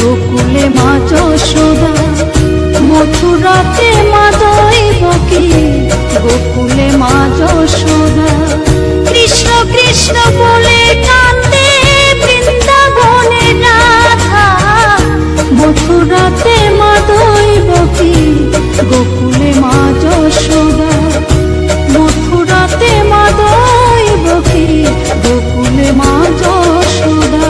গোকুলে মা যশোদা, মথুরাতে মা দৈবকী, গোকুলে মা যশোদা। কৃষ্ণ কৃষ্ণ বলে কাঁদে বৃন্দাবনে রাধা, মথুরাতে মা দৈবকী, গোকুলে মা যশোদা। মথুরাতে মা দৈবকী, গোকুলে মা যশোদা।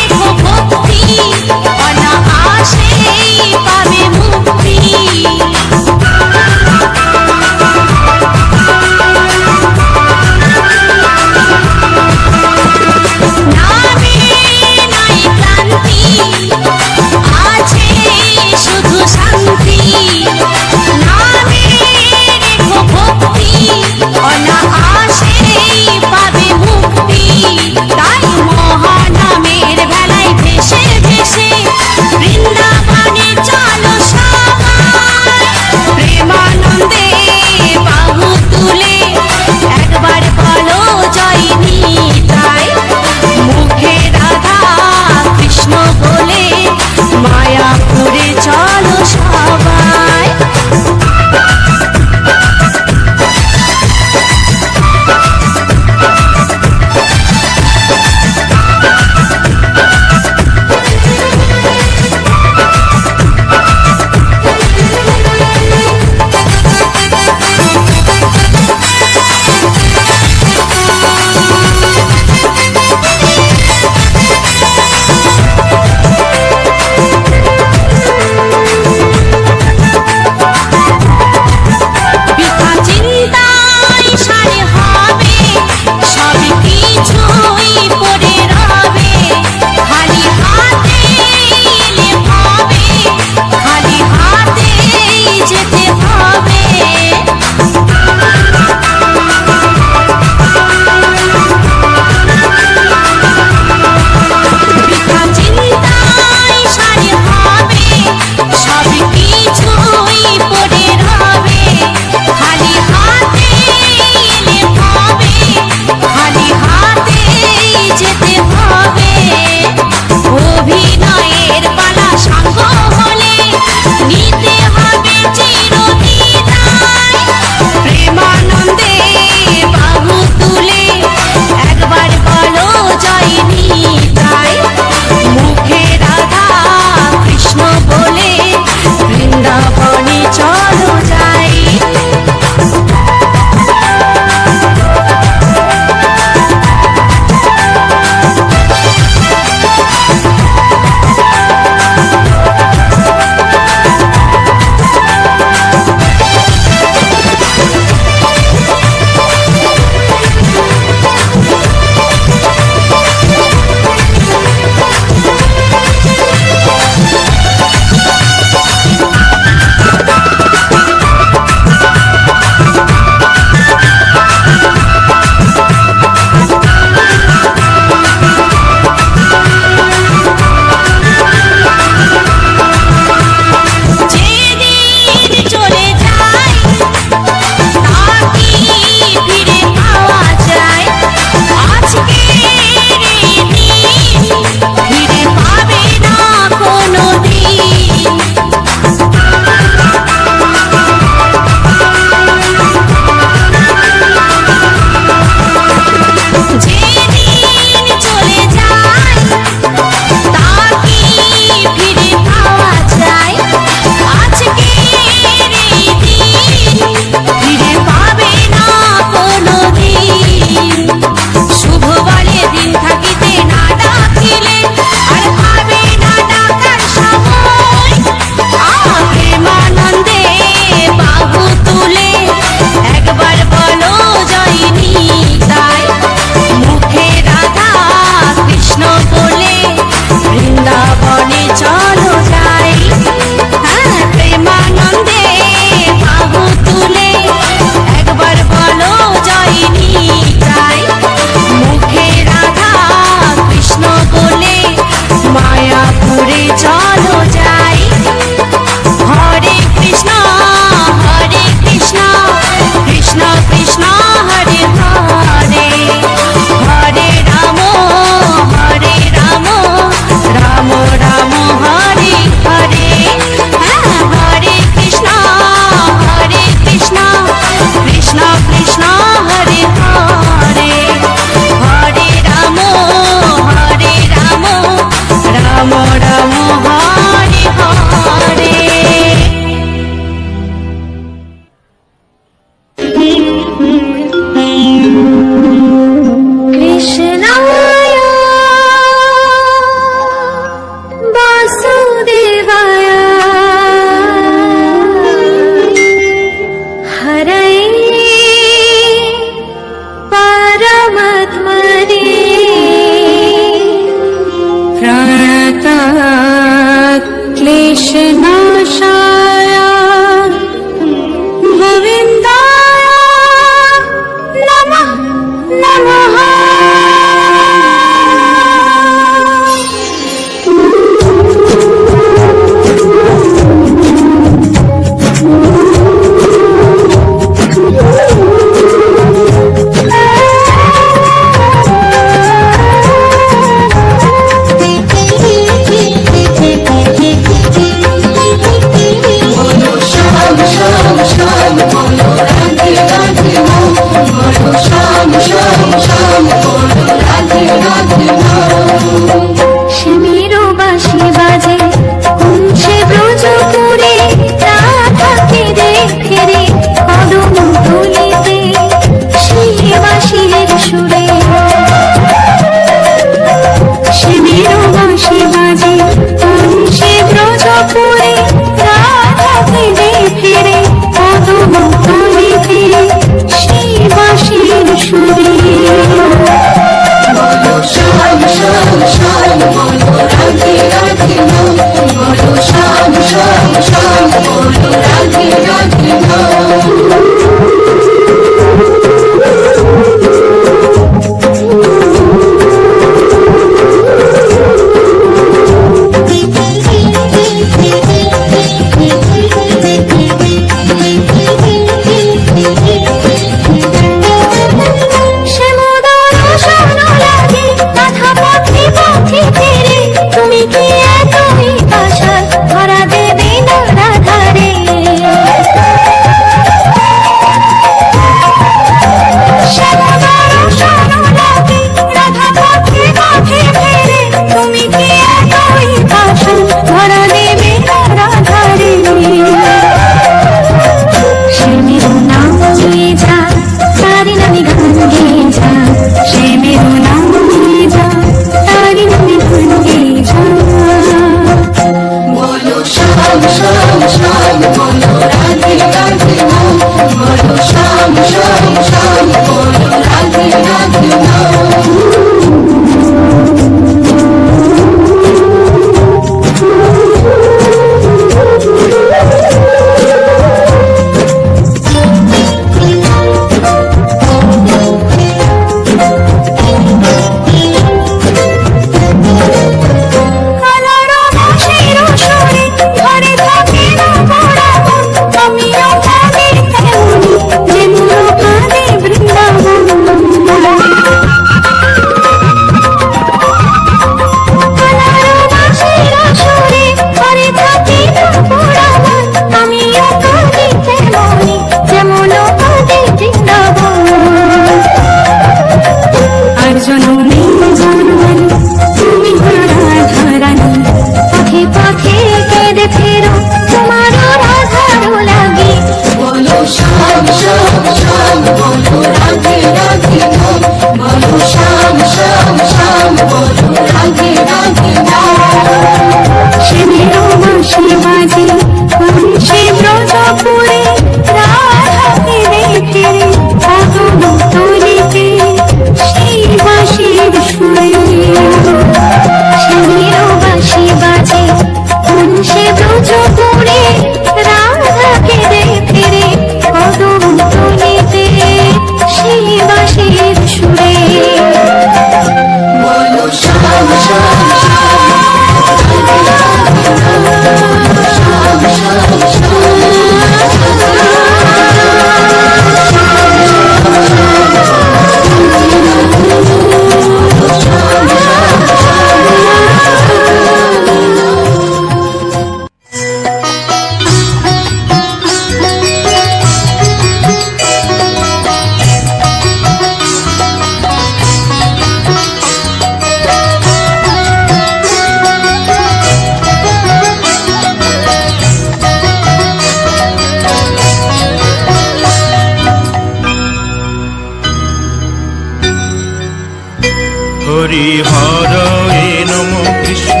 হরি হরয়ে নম কৃষ্ণ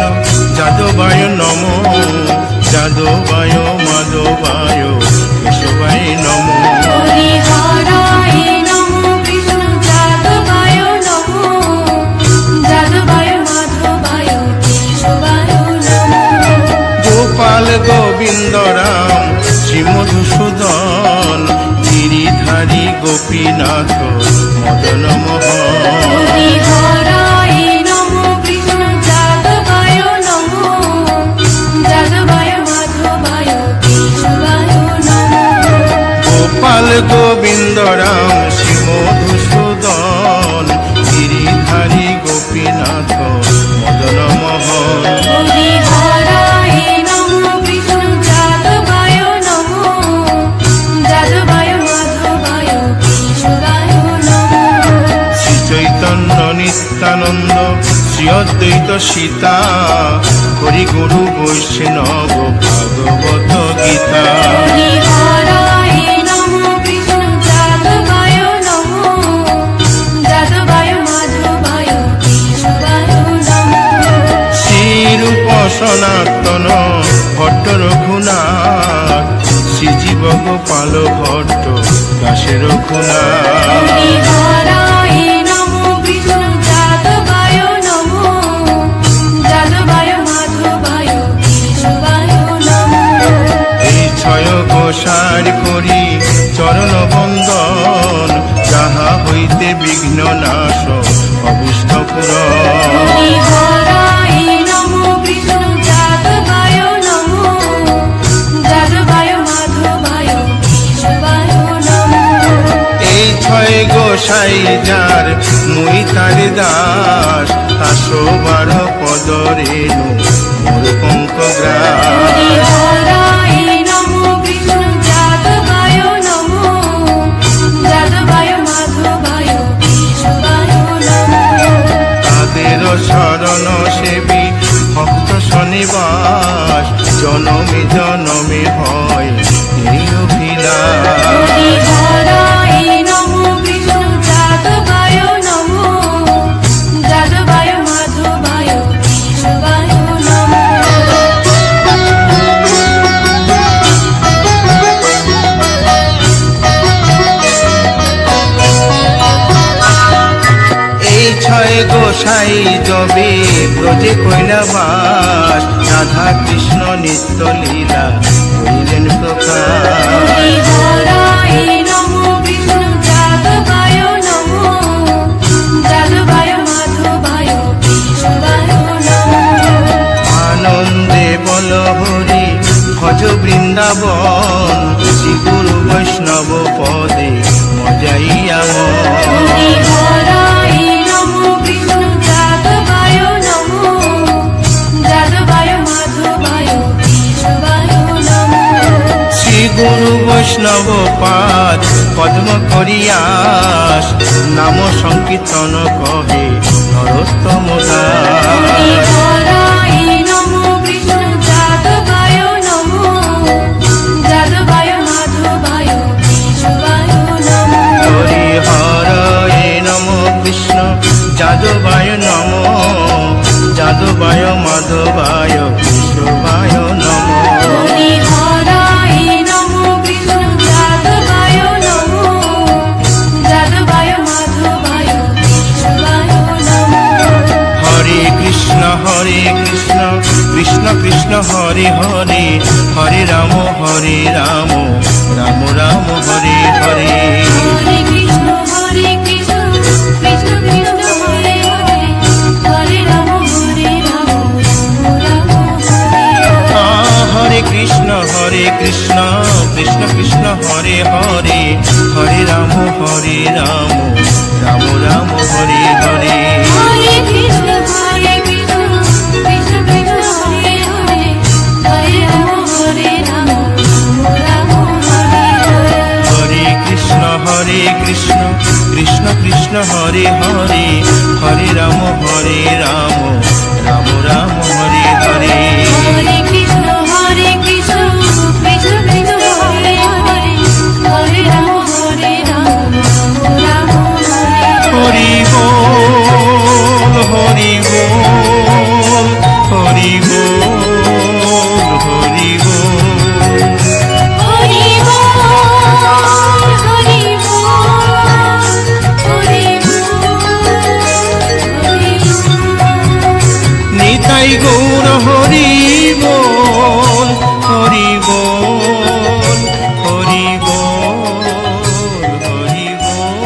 যাদবায় নম যাদবায় মাধবায় কেশবায় নম হরি হরায় নমো কৃষ্ণ যাদবায় নমো যাদবায় মাধবায় কেশবায় নমো গোপাল গোবিন্দ রাম শ্রী মধুসূদন গিরিধারী গোপীনাথ মদন মোহন হরি হরায় নমো কৃষ্ণ যাদবায় নমো যাদবায় মাধবায় কেশবায় নমো গোপাল গোবিন্দ রাম শ্রী মধুসূদন গিরিধারী গোপীনাথ মদন মোহন হরি হরায় নমো কৃষ্ণ যাদবায় নমো যাদবায় মাধবায় কেশবায় নমো শ্রী চৈতন্য নিত্যানন্দ শ্রী অদ্বৈত সীতা হরি গুরু বৈষ্ণব ভাগবত গীতা হরি হরায় নমো কৃষ্ণ যাদবায় নমো যাদবায় মাধবায় কেশবায় নমো শ্রীরূপ সনাতন ভট্ট রঘুনাথ শ্রীজীব গোপাল ভট্ট দাসে রঘুনাথ হরি হরায় নমো কৃষ্ণ যাদবায় নমো যাদবায় মাধবায় কেশবায় নমো এই ছয় গোসার করি চরণ বন্দন যাহা হইতে বিঘ্ন নাশ অভীষ্ট পুরন হরি হরায় নমো কৃষ্ণ যাদবায় নমো যাদবায় মাধবায় কেশবায় নমো এই ছয় গোসাই যার মুই তার দাস 112 পদ রেণু মোর পঙ্ক হরি গ্রাস হরায় নমো কৃষ্ণ যাদবায় নমো যাদবায় মাধবায় কেশবায় নমো তাদের শরণ সেবী ভক্ত শনিবাস জনমে জনমে হয় এই অভিলাষ হরি হরায় নমো কৃষ্ণ যাদবায় নমো যাদবায় মাধবায় কেশবায় নমো এই ছয় গোসাই যবে ব্রজে কৈলাবাস রাধা কৃষ্ণ নিত্য লীলা হইলেন প্রকাশ হরি হরায় নমো কৃষ্ণ যাদবায় নমো যাদবায় মাধবায় কেশবায় নমো আনন্দে বল হরি ভজ বৃন্দাবন শ্রী গুরু বৈষ্ণব পদে মজাইয়া হরি হরায় নমো কৃষ্ণ যাদবায় নমো যাদবায় মাধবায় কেশবায় নমো শ্রী গুরু বৈষ্ণব পাদ পদ্ম করিয়াস নাম সংকীর্তন কহে নরোত্তম দাস হরি হরায় নমো কৃষ্ণ যাদবায় নমো যাদবায় মাধবায় কেশবায় নমো হরি হরয়ে নম কৃষ্ণ যাদবায় নম যাদবায় মাধবায় কেশবায় নম হরি হরায় নমো কৃষ্ণ যাদবায় নমো যাদবায় মাধবায় কেশবায় নমো হরে কৃষ্ণ কৃষ্ণ কৃষ্ণ হরে হরে হরে রাম রাম রাম হরে হরে হরে কৃষ্ণ কৃষ্ণ কৃষ্ণ হরে হরে হরে রাম রাম হরে হরে হরে কৃষ্ণ কৃষ্ণ কৃষ্ণ হরে হরে হরে রাম রাম রাম হরে হরে হরে কৃষ্ণ কৃষ্ণ কৃষ্ণ কৃষ্ণ হরে হরে হরে রাম রাম হরে হরে হরে কৃষ্ণ কৃষ্ণ কৃষ্ণ হরে হরে হরে রাম রাম রাম হরে হরে হরে কৃষ্ণ কৃষ্ণ কৃষ্ণ কৃষ্ণ হরে হরে হরে রাম রাম রাম হরে হরে হরি বল হরি বল হরি বল। হরি বল হরি বল হরি বল। নিতাই গৌর হরি বল হরি বল হরি বল হরি বল।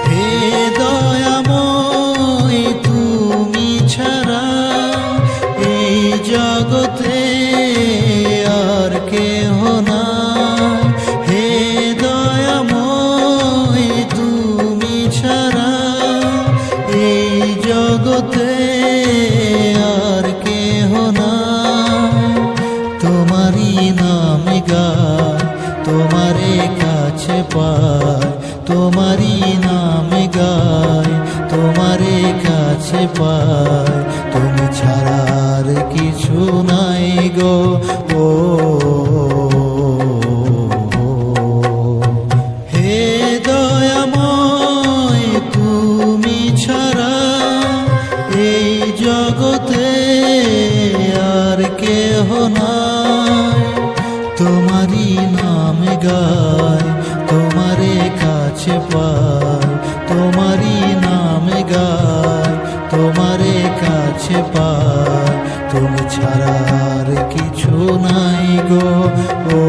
হে দয়াময় তুমি ছাড়া এই জগতে আর কেহ নাই। হে দয়াময় তুমি ছাড়া এই জগতে আর কেহ নাই। তোমারই নাম গায় তোমারে কাছে পায়, তোমারই নাম গায় তোমারে কাছে পায়। তুমি ছাড়া আর কিছু নাই গো ও হে দয়াময় তুমি ছাড়া এই জগতে আর কেহ নাই। তোমারই নাম গায় তোমারে কাছে পায়, তোমারই নাম গায় তোমারে কাছে পায়। তুমি ছাড়া আর কিছু নাই গো ও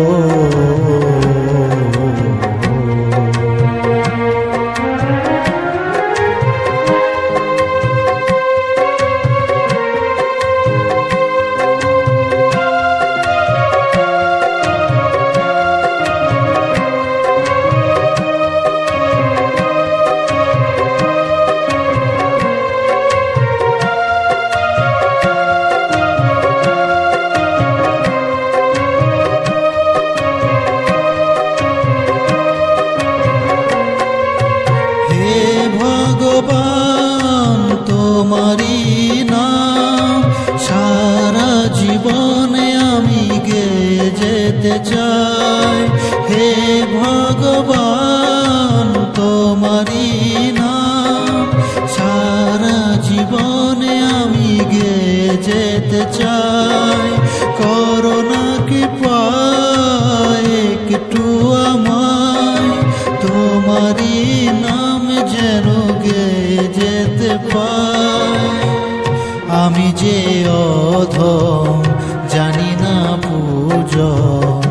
হে ভগবান তোমারই নাম সারা জীবনে আমি গেয়ে যেতে চাই। হে ভগবান তোমারই নাম সারা জীবনে আমি গেয়ে যেতে চাই। করোনা কৃপা একটু আমায় তোমারই নাম যেন গেয়ে যেতে পাই। আমি যে অধম জানি না পূজন,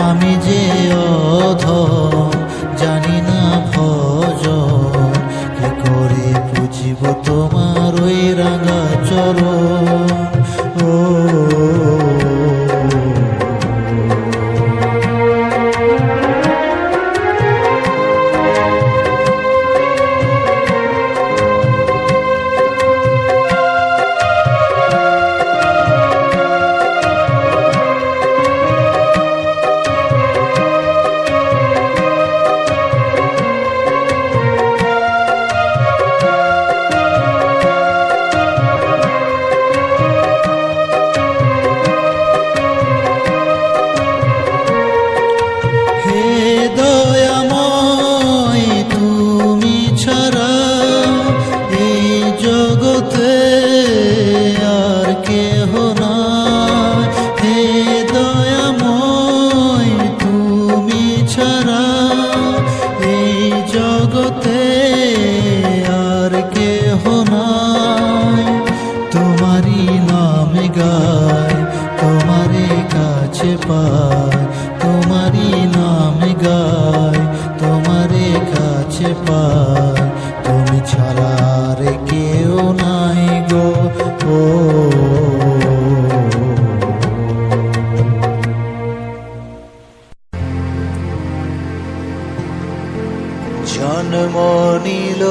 আমি যে অধম জানি না ভজন। কি করে বুঝিব তোমার ওই রাঙা চরণ ও পায়, তোমারই নাম গায়, তোমারে কাছে পায়, তুমি ছাড়া আর কেউ নাই গো ও। জন্ম নিল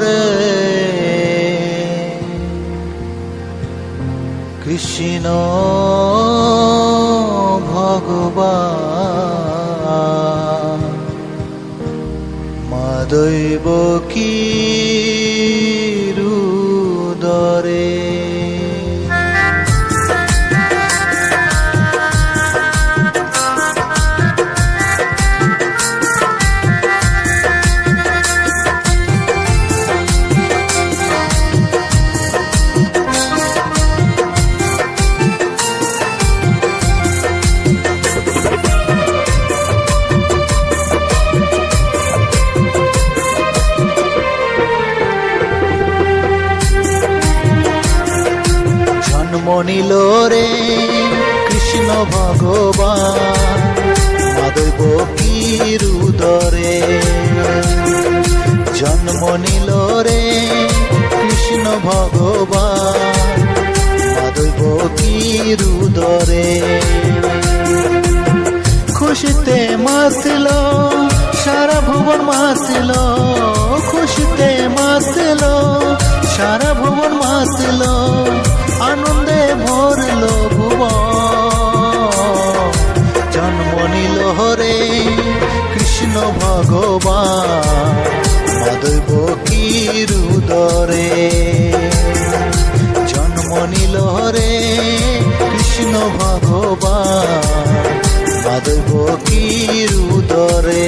রে কৃষ্ণ ভগবান, কি রুদরে। জন্ম নিল রে কৃষ্ণ ভগবান মাধব কি রুদরে। জন্ম নিল রে কৃষ্ণ ভগবান মাধব কি রুদরে। খুশিতে মাতল সারা ভুবন মাতল, খুশিতে মাতল সারা ভুবন মাতল, আনন্দে ভরল ভুবন। জন্ম নিল রে কৃষ্ণ ভগবান মাধব কি রুদরে। জন্ম নিল রে কৃষ্ণ ভগবান মাধব কি রুদরে।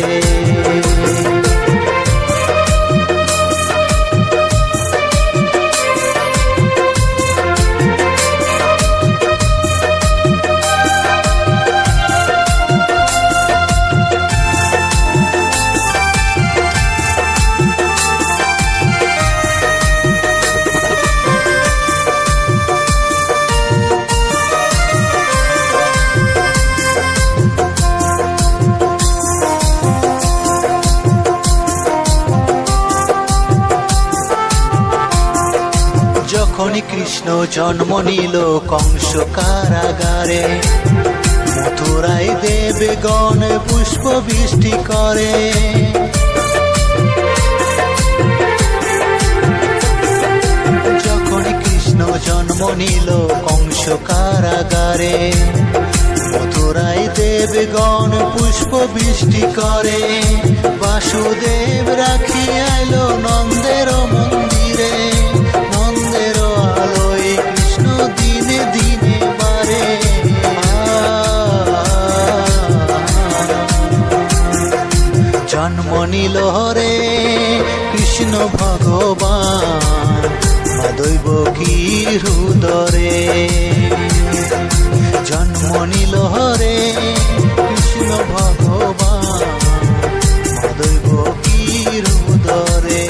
যখনই কৃষ্ণ জন্ম নিল কংস কারাগারে, মথুরায় দেবগণ পুষ্প বৃষ্টি করে। যখনই কৃষ্ণ জন্ম নিল কংস কারাগারে, মথুরায় দেবগণ পুষ্প বৃষ্টি করে। বাসুদেব রাখি আইলো নন্দের মন্দিরে, নন্দের আলোয় কৃষ্ণ দিনে দিনে বারে। জন্ম নিল রে কৃষ্ণ ভগবান মাধব কি রুদরে। জন্ম নিল রে কৃষ্ণ ভগবান মাধব কি রুদরে।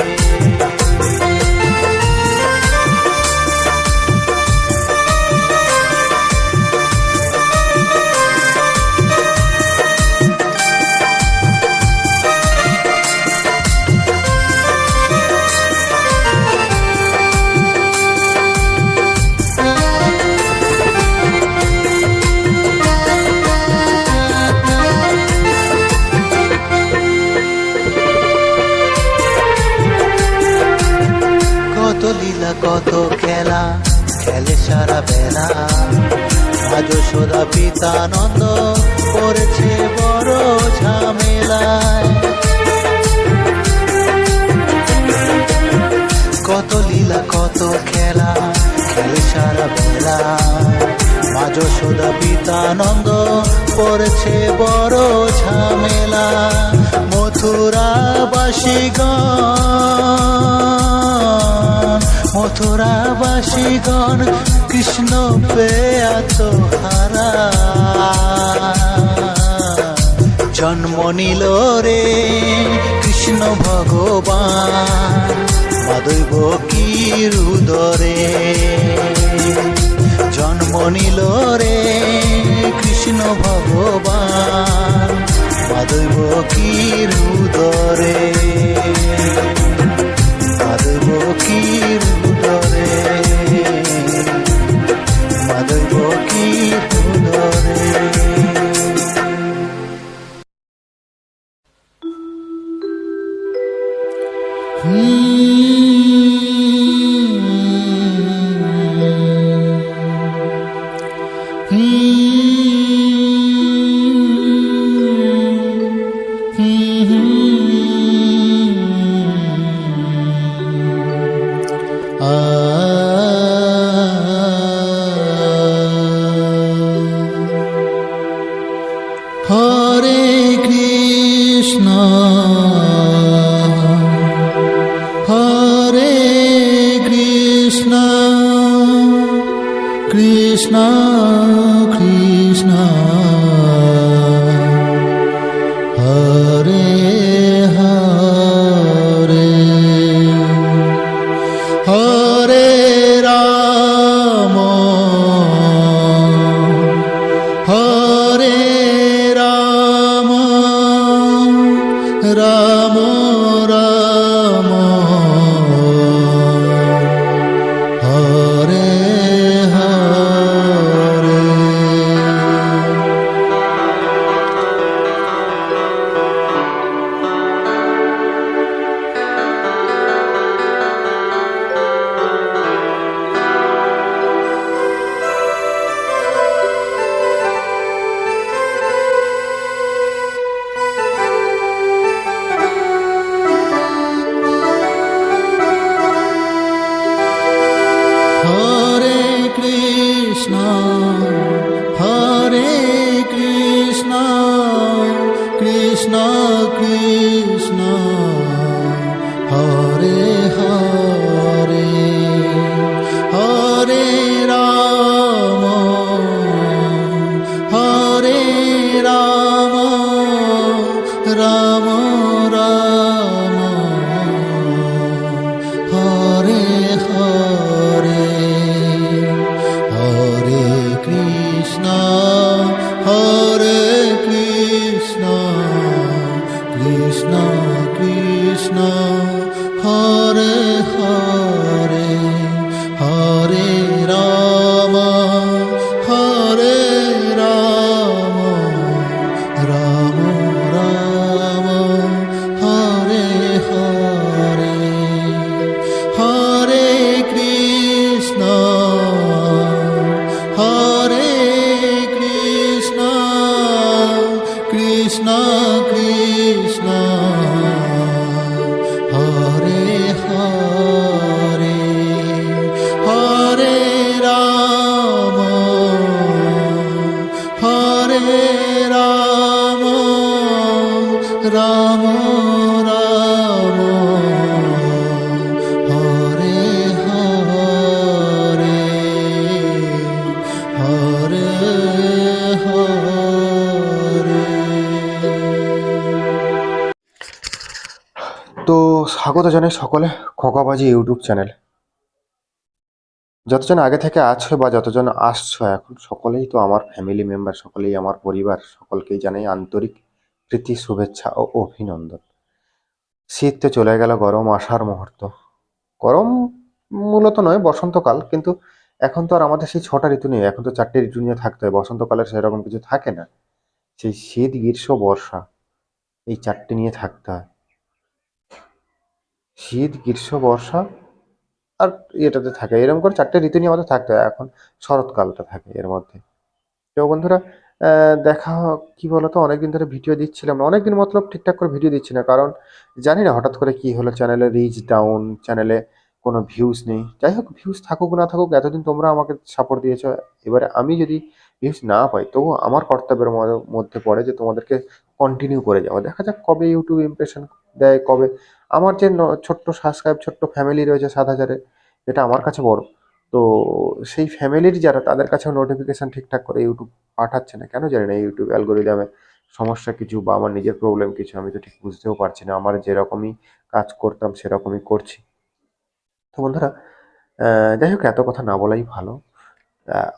কত লীলা কত খেলা খেলে সারা বেলা, আজ সদা পিতানন্দ পড়েছে বড় ঝামেলায়। কত লীলা কত খেলা খেলে সারা বেলা, আজ সদা পিতানন্দ পড়েছে বড় ঝামেলা। মথুরাবাসীগণ, মথুরাবাসীগণ কৃষ্ণ পেয়াত হারা। জন্ম নিল রে কৃষ্ণ ভগবান মাধব কি রুদরে। জন্ম নিল রে কৃষ্ণ ভগবান মাধব কি রুদরে। মাধব কি রুদরে, মাধব কি রুদরে। হরে কৃষ্ণ হরে কৃষ্ণ কৃষ্ণ কৃষ্ণ হরে হরে হরে রাম হরে রাম রাম রাম হরে হরে হরে কৃষ্ণ হরে কৃষ্ণ কৃষ্ণ কৃষ্ণ হরে হরে হরে রাম হরে রাম রাম রাম হরে হরে হরে কৃষ্ণ হরে কৃষ্ণ কৃষ্ণ কৃষ্ণ হরে হরে হরে রাম হরে রাম রাম রাম হরে হরে হরে কৃষ্ণ হরে কৃষ্ণ কৃষ্ণ কৃষ্ণ হরে হরে হরে রাম হরে রাম রাম রাম হরে হরে হরে হরে। তো স্বাগত জানাই সকলে খোকাবাজি ইউটিউব চ্যানেল। যতজন আগে থেকে আছো বা যতজন আসছো এখন সকলেই তো আমার ফ্যামিলি মেম্বার, সকলেই আমার পরিবার, সকলকেই জানাই আন্তরিক প্রীতি, শুভেচ্ছা ও অভিনন্দন। শীত তো চলে গেল, গরম আসার মুহূর্ত। গরম মূলত নয়, বসন্তকাল, কিন্তু এখন তো আর আমাদের সেই 6টা ঋতু নেই, এখন তো 4টে ঋতু নিয়ে থাকতে হয়। বসন্তকালের সেরকম কিছু থাকে না, সেই শীত গ্রীষ্ম বর্ষা এই 4টে নিয়ে থাকতে হয়। শীত গ্রীষ্ম বর্ষা আর এটাতে থাকে, এরকম করে 4টে ঋতু নিয়ে আমাদের থাকতে হয়। এখন শরৎকালটা থাকে এর মধ্যে। তো বন্ধুরা, দেখা কি বলতো, অনেকদিন ধরে ভিডিও দিচ্ছিলাম না, অনেকদিন মতলব ঠিকঠাক করে ভিডিও দিচ্ছি না, কারণ জানি না হঠাৎ করে কি হলো, চ্যানেলে রিচ ডাউন, চ্যানেলে কোনো ভিউজ নেই। যাই হোক, ভিউজ থাকুক না থাকুক, এতদিন তোমরা আমাকে সাপোর্ট দিয়েছো। এবারে আমি যদি ভিউজ না পাই, তবু আমার কর্তব্যের মধ্যে পড়ে যে তোমাদেরকে কন্টিনিউ করে যাওয়া। দেখা যাক কবে ইউটিউব ইমপ্রেশন দেয়, কবে আমার যে ছোট্ট সাবস্ক্রাইব, ছোট্ট ফ্যামিলি রয়েছে 7,000-এ, এটা আমার কাছে বড়। তো সেই ফ্যামিলির যারা, তাদের কাছেও নোটিফিকেশান ঠিকঠাক করে ইউটিউব পাঠাচ্ছে না, কেন জানি না। ইউটিউব অ্যালগোরিদমে সমস্যা কিছু, বা আমার নিজের প্রবলেম কিছু, আমি তো ঠিক বুঝতেও পারছি না। আমার যেরকমই কাজ করতাম সেরকমই করছি। তো বন্ধুরা, যাই হোক, এত কথা না বলাই ভালো।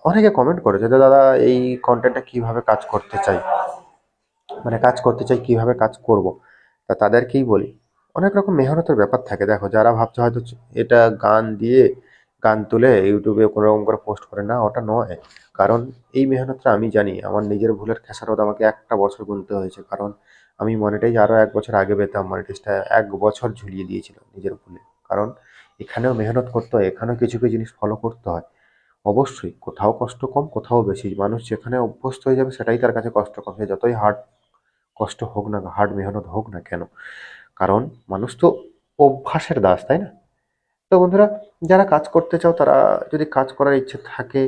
অনেকে কমেন্ট করেছে যে দাদা এই কন্টেন্টটা কিভাবে কাজ করতে চাই, মানে কাজ করতে চাই কিভাবে কাজ করব। তা তাদেরকেই বলি, অনেক রকম মেহনতের ব্যাপার থাকে। দেখো, যারা ভাবছে হয়তো এটা গান দিয়ে, গান তুলে ইউটিউবে কোনো রকম করে পোস্ট করে, না, ওটা নয়। কারণ এই মেহনতটা আমি জানি, আমার নিজের ভুলের খেসারত আমাকে 1টা বছর গুনতে হয়েছে। কারণ আমি মনিটাইজ আরও 1 বছর আগে পেতাম, মনিটাইজটা 1 বছর ঝুলিয়ে দিয়েছিল নিজের ভুলে। কারণ এখানেও মেহনত করতে হয়, এখানেও কিছু কিছু জিনিস ফলো করতে হয়। অবশ্যই কোথাও কষ্ট কম, কোথাও বেশি। মানুষ যেখানে অভ্যস্ত হয়ে যাবে সেটাই তার কাছে কষ্ট কম, সে যতই কষ্ট হোক না, হার্ড মেহনত হোক না কেন। কারণ মানুষ তো অভ্যাসের দাস, তাই না? তো বন্ধুরা, যারা কাজ করতে চাও, তারা যদি কাজ করার ইচ্ছে থাকে,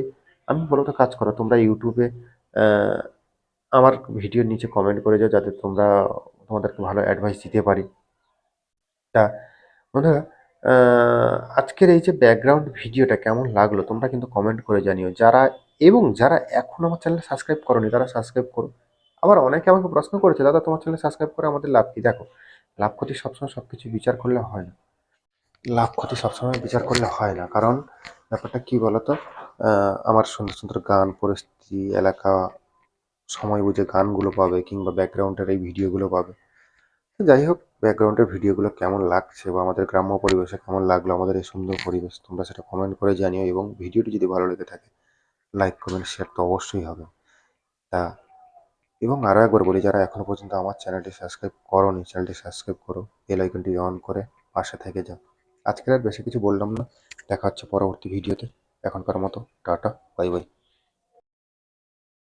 আমি বলবো তো কাজ করো। তোমরা ইউটিউবে আমার ভিডিওর নিচে কমেন্ট করে যাও, যাতে তোমাদেরকে ভালো অ্যাডভাইস দিতে পারি। তা বন্ধুরা, আজকের এই যে ব্যাকগ্রাউন্ড ভিডিওটা কেমন লাগলো তোমরা কিন্তু কমেন্ট করে জানিও। যারা এখন আমার চ্যানেল সাবস্ক্রাইব করোনি তারা সাবস্ক্রাইব করো। আবার অনেকে আমাকে প্রশ্ন করেছে, দাদা তোমার চ্যানেল সাবস্ক্রাইব করে আমাদের লাভ কি? দেখো, লাভ ক্ষতি সবসময় সব কিছু বিচার করলে হয় না। লাভ ক্ষতি সবসময় বিচার করলে হয় না, কারণ ব্যাপারটা কি বলতো, আমার সুন্দর সুন্দর গান, পরিস্থিতি, এলাকা, সময় বুঝে গানগুলো পাবে, কিংবা ব্যাকগ্রাউন্ডের এই ভিডিওগুলো পাবে। তো যাই হোক, ব্যাকগ্রাউন্ডের ভিডিওগুলো কেমন লাগছে বা আমাদের গ্রাম্য পরিবেশে কেমন লাগলো আমাদের এই সুন্দর পরিবেশ, তোমরা সেটা কমেন্ট করে জানিও। এবং ভিডিওটি যদি ভালো লেগে থাকে লাইক, কমেন্ট, শেয়ার তো অবশ্যই হবে। তা এবং আরও একবার বলি, যারা এখনো পর্যন্ত আমার চ্যানেলটি সাবস্ক্রাইব করোনি চ্যানেলটি সাবস্ক্রাইব করো, বেল আইকনটি অন করে পাশে থেকে যাও। আজকের আর বেশি কিছু বললাম না, দেখা হচ্ছে পরবর্তী ভিডিওতে। এখনকার মতো টাটা, বাই বাই।